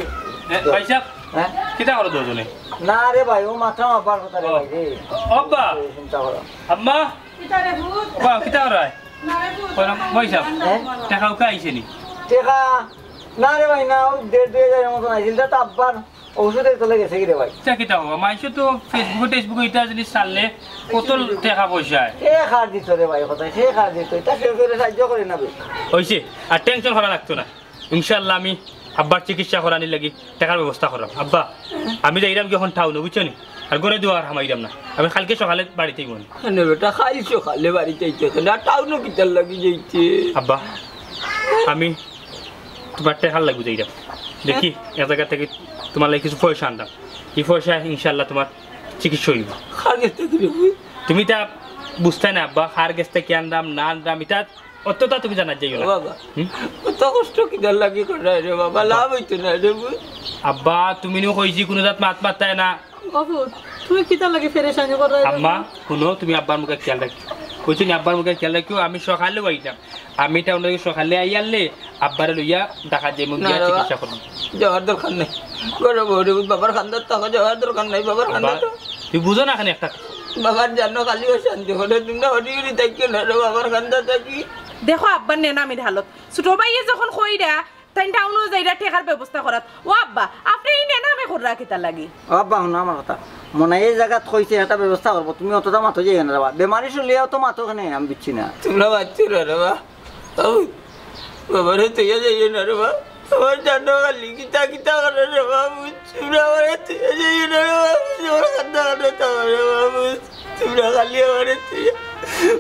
ভাই সাহেব হ্যাঁ কিটা করো দুজনে না রে ভাই ও মাথা আবার কথা রে ভাই রে আব্বা চিন্তা করো আম্মা কিটা রে ভূত বাবা কিটা করো না রে ভূত ভাই সাহেব টাকা উকা আইছে নি টাকা না রে ভাই না 1.5-2,000 মতো আইছিল তো আব্বার ঔষধের চলে গেছে কি রে ভাই কিটা হবো মাইছে তো ফেসবুকে এটা যদি চাললে কত টাকা পয়সা সে খার দিত রে ভাই কথা সে খার দিত এটা কেউ করে সাহায্য করে না হইছে আর টেনশন করা লাগতো না ইনশাআল্লাহ আমি আব্বার চিকিৎসা করানির লাগি টাকার ব্যবস্থা করলাম আব্বা আমি যাইরাম কি এখন টাউন বুঝছো নি আর ঘরে দুয়ার হামাইরাম না আমি কালকে সকালে বাড়িতেই বলি বেটা খাই সকালে বাড়িতে না টাউনও কিতার লাগি যাইছে আব্বা আমি তোমার টাকার লাগবে যাইরাম দেখি এক জায়গা থেকে তোমার লাগে কিছু পয়সা আনতাম এই পয়সা ইনশাল্লাহ তোমার চিকিৎসা হইব খার গেছে কি তুমি তা বুঝতে না আব্বা খার গেছতে কি আনরাম না আনরাম এটা অতটা তুমি জানা যাইও না বাবা কত কষ্ট কি দর লাগি করে রে বাবা লাভ হইতো না রে আব্বা তুমি নো কইছি কোনো জাত মাত মাতায় না বাবু তুমি কিতা লাগে ফেরেশানি করো আম্মা শুনো তুমি আব্বার মুখে খেয়াল রাখো কইছি আব্বার মুখে খেয়াল রাখো আমি সকালে আইতাম আমি টাউন থেকে সকালে আইয়ালে আব্বারে লইয়া দেখা যাই মুখ দিয়া চিকিৎসা করব যাওয়ার দরকার নেই করে বড় বাবার খান্দার টাকা যাওয়ার দরকার নাই বাবার খান্দার তুই বুঝো না খানে একটা বাবার জানো খালি শান্তি হলে তোমরা হরিহরি থাকি না রে বাবার খান্দা থাকি দেখো আব্বার নেনামির হালত ছোট ভাইয়ে যখন কইরা তাই টাউনও যাইরা টেকার ব্যবস্থা করাত ও আব্বা আপনি এই নেনামে কররা কিতা লাগি ও আব্বা শুনো আমার কথা মনে এই জায়গাত কইছে একটা ব্যবস্থা করবো তুমি অতটা মাথো যাই না বাবা বেমারি চলিয়াও তো মাথো খানে আমি দিচ্ছি না তোমরা বাচ্চু রে বা বাবারে তুই যাই না রে বা আমার জানো খালি কিতা কিতা করে রে বাবু তোমরা বাবারে তুই যাই না রে বাবু খান্দা করে তো রে বাবু তোমরা খালি আমারে তুই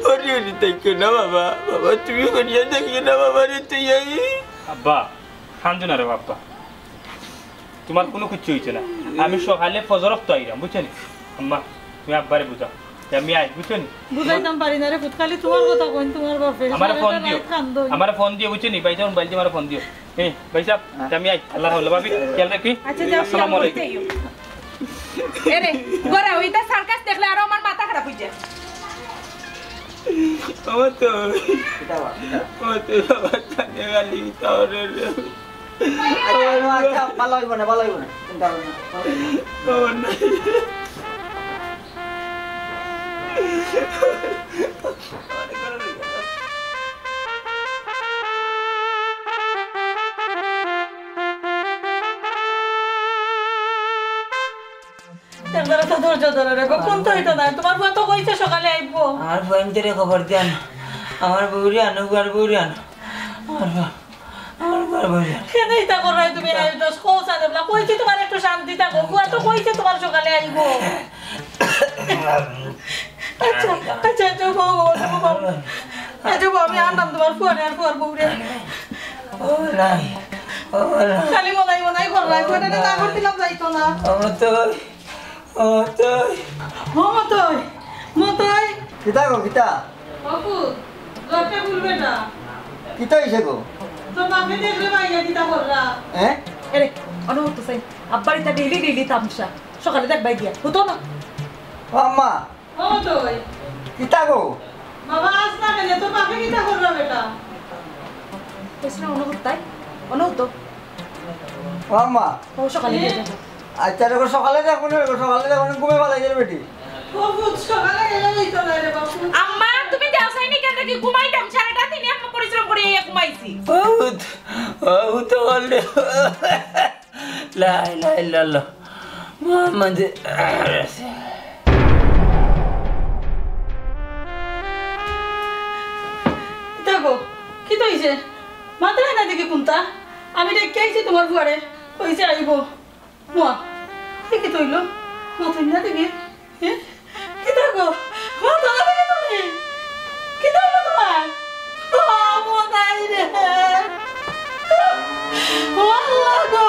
হরিহরি থাকি না বাবা বাবা তুমি হরিয়া থাকি না বাবারে তুই আব্বা খান্দু না রে বাপ্পা তোমার কোনো কিছু হইছে না আমি সকালে ফজরক তো আইরাম বুঝছেন আম্মা তুমি আব্বারে বুঝাও আমি আই বুঝছেন বুঝাইতাম পারি না রে ফুট খালি তোমার কথা কইন তোমার বাপে আমার ফোন দিও বুঝছেন ভাই যখন বাইলতে আমার ফোন দিও এই ভাই সাহেব আমি আই আল্লাহ রাহমাত ভাবি খেয়াল রাখি আচ্ছা যাও আসসালামু আলাইকুম এরে গোরা ওইটা সার্কাস দেখলে আর আমার মাথা খারাপ হই যায় আমার তো বাচ্চা গালি তাহলে আচ্ছা ভালো হইব না চিন্তা করো না একবারে তো ধৈর্য ধরে রেখো কোন তো হইতো না তোমার বউ তো কইছে সকালে আইবো আমার বইনদের খবর দেন আমার বউরি আনো আর বউরি আনো আমার বউরি কেন এটা করাই তুমি দশ কোসা দেবলা কইছি তোমার একটু শান্তি থাকো বুয়া তো কইছে তোমার সকালে আইবো আচ্ছা আচ্ছা যাবো আমি আনলাম তোমার ফোন আর ফোন বউরে ও নাই খালি মনাই করলাই ফোনে না করছিলাম যাইতো না মতই কিতা গো কিতা বাবু লোকে বলবে না কিতা হইছে গো তো বাপে দেখলে ভাইয়া কিতা করলা হ্যাঁ এরে অনুভূত সাই আব্বার এটা ডেইলি তামসা সকালে দেখ বাই দিয়া হতো না ও আম্মা মতই কিতা গো বাবা আজ না গেলে তো বাপে কিতা করলা বেটা কইছনা অনুভূত তাই অনুভূত ও আম্মা ও সকালে দিয়ে যাবো আচ্ছা রে সকালে দেখো না সকালে দেখো না ঘুমে ভালো যাবে বেটি বাবু সকালে গেলে হইতো না রে বাবু আম্মা তুমি যাও সাইনি কেন কি ঘুমাইতাম সারাটা দিন আমি পরিশ্রম করে ঘুমাইছি ও তো বললে লা ইলাহা ইল্লাল্লাহ মুহাম্মদ দেখো কি তো হইছে মাত্রাই না দেখি কোনটা আমি দেখে আইছি তোমার ফুয়ারে কইছে আইবো মা কি তৈলো মতই না দেখি হ্যাঁ কি দেখো মা তো দেখি তুমি কি দেখো তোমার ও মতাই রে ও আল্লাহ গো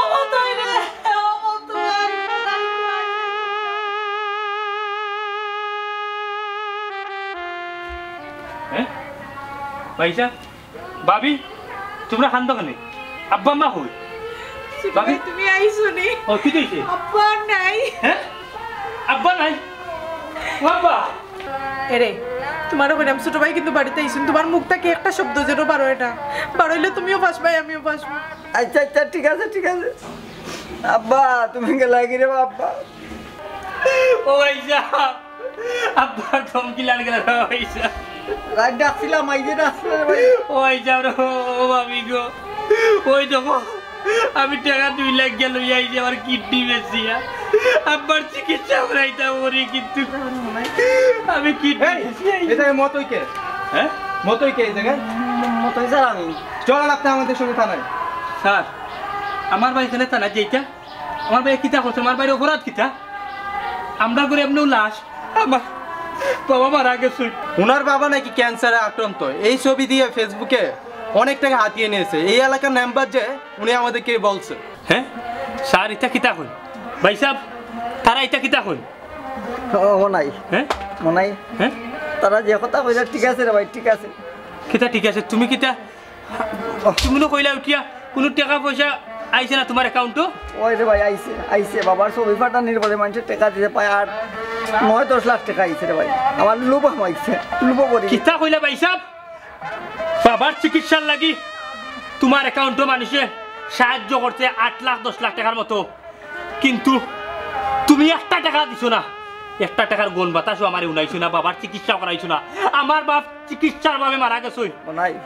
মতাই রে ও মতাই হ্যাঁ ভাইসা ভাবি তোমরা খান দোকানে আব্বা মা কই ভাবি তুমি আইছো নি ও কি কইছে আব্বা নাই হ্যাঁ আব্বা নাই বাবা এরে তোমারও কইলাম ছোট ভাই কিন্তু বাড়িতে আইছুন তোমার মুখটা কি একটা শব্দ যেন বারো এটা বারইলে তুমিও ফাসবাই আমিও ফাসবো আচ্ছা আচ্ছা ঠিক আছে আব্বা তুমি গেলা কি রে আব্বা ও ভাইসা আব্বা ধমকি লাগলা ভাইসা রাত ডাকছিলাম আইজে ডাকছিলাম ভাই ও ভাইসা ও ভাবি গো ওই দেখো আমি টাকা 2 লাখ গেল আইছে আমার কিডনি বেচিয়া আব্বার চিকিৎসা করাইতাম ওরে কিন্তু আমি কিডনি এই জায়গায় মতই কে হ্যাঁ মতই কে এই জায়গায় মতই স্যার আমি চলেন আপনি আমাদের সঙ্গে থানায় স্যার আমার ভাই এখানে থানা যেটা আমার ভাই কিতা করছে আমার ভাইয়ের অপরাধ কিতা আমরা করে এমনিও লাশ আমার বাবা মারা গেছে ওনার বাবা নাকি ক্যান্সারে আক্রান্ত এই ছবি দিয়ে ফেসবুকে অনেক টাকা হাতিয়ে নিয়েছে এই এলাকার নাম্বার যে উনি আমাদেরকে বলছে হ্যাঁ স্যার এটা কিতা হল ভাই সাহেব তারা এটা কিতা হল মনাই হ্যাঁ মনাই হ্যাঁ তারা যে কথা কইলা ঠিক আছে রে ভাই ঠিক আছে কিতা ঠিক আছে তুমি কিতা তুমি কইলা উঠিয়া কোনো টাকা পয়সা আইছে না তোমার অ্যাকাউন্টও ওই রে ভাই আইছে আইছে বাবার ছবি ফাটা নির্ভরে মানুষের টাকা দিতে পায় আর 9-10 লাখ টাকা আইছে রে ভাই আমার লুপ হইছে লুপ করি কিতা কইলা ভাই সাহেব বাবার চিকিৎসার লাগি তোমার অ্যাকাউন্টও মানুষে সাহায্য করছে 8 লাখ 10 লাখ টাকার মতো কিন্তু তুমি একটা টাকা দিছো না একটা টাকার গোন বাতাসও আমার উনাইছো না বাবার চিকিৎসা করাইছো না আমার বাপ চিকিৎসার ভাবে মারা গেছে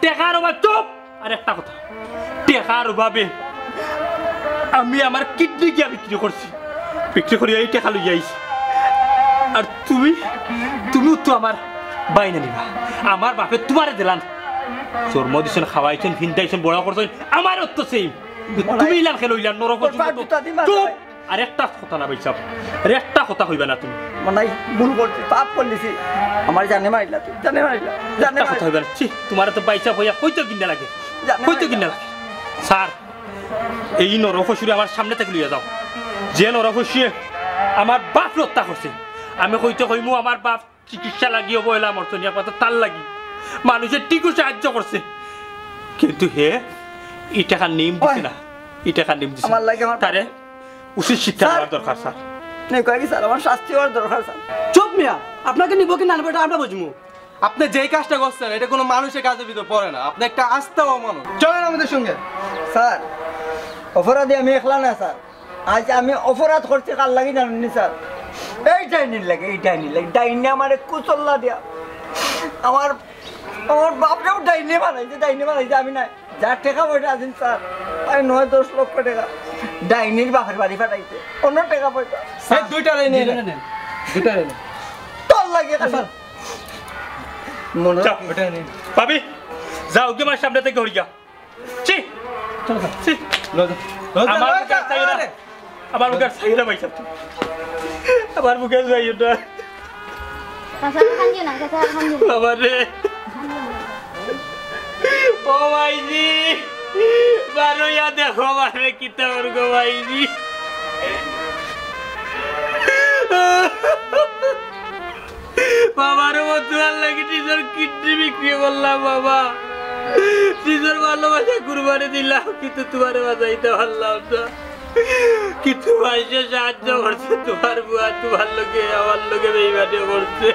টাকার অভাব চুপ আর একটা কথা টাকার অভাবে আমি আমার কিডনি গিয়া বিক্রি করছি বিক্রি করে এই টাকা লইয়া আইছি আর তুমিও তো আমার বাইনা নিবা আমার বাপে তোমারে দিলাম জন্ম দিছেন খাওয়াইছেন ভিন্দাইছেন বড় করছেন আমারও তো সেই তুমি ইলাম খেলো ইলাম নরক চুপ আর একটা কথা না ভাই সাহেব আর একটা কথা হইবা না তুমি মনাই ভুল করছি পাপ করলিছি আমার জানে মারিলা তুই জানে মারিলা জানে কথা হইবা না তোমার তো বাইসা হইয়া কইতো কিনা লাগে কইতো কিনা লাগে স্যার এই নরফসুরে আমার সামনে থেকে লইয়া যাও যে নরফসিয়ে আমার বাপ হত্যা করছে আমি কইতে কইমু আমার বাপ চিকিৎসা লাগিয়ে বইলা মর্তনিয়া কথা তার লাগি মানুষের টিকু সাহায্য করছে কিন্তু হে এই টাকা নিম দিছে না এই টাকা নিম দিছে আমার লাগে আমার তারে উচিত শিক্ষা দেওয়ার দরকার স্যার নেই কয়েক স্যার আমার শাস্তি হওয়ার দরকার স্যার চুপ মিয়া আপনাকে নিব কি না নেবো আমরা বুঝবো আপনি যেই কাজটা করছেন এটা কোনো মানুষের কাজের ভিতর পড়ে না আপনি একটা আস্থাও মানুষ চলেন আমাদের সঙ্গে স্যার অপরাধী আমি একলা না স্যার আজ আমি অপরাধ করছি কার লাগি জানেননি স্যার এই ডাইনির লাগে ডাইনি আমার কুচল্লা দিয়া আমার বাপটাও ডাইনি বানাইছে আমি নাই যার টাকা পয়সা আছেন স্যার প্রায় 9-10 লক্ষ টাকা ডাইনির বাপের বাড়ি ফাটাইছে অন্য টাকা পয়সা স্যার দুইটা রেনে তোর লাগে মনে পাবি যাও কি আমার সামনে থেকে হরিয়া ছি আমার মুখের সাইরা ভাই সাহেব আমার মুখের যাইও না বাবা রে ও ভাইজি বারোয়া দেখো মানে কিতা করবো ভাইজি বাবার মতো লাগে নিজের কিডনি বিক্রি করলাম বাবা নিজের ভালোবাসা কুরবানি দিলাম কিন্তু তোমার বাজাইতে পারলাম না কিন্তু ভাইসে সাহায্য করছে তোমার বুয়া তোমার লোকে আমার লোকে বেইমানি করছে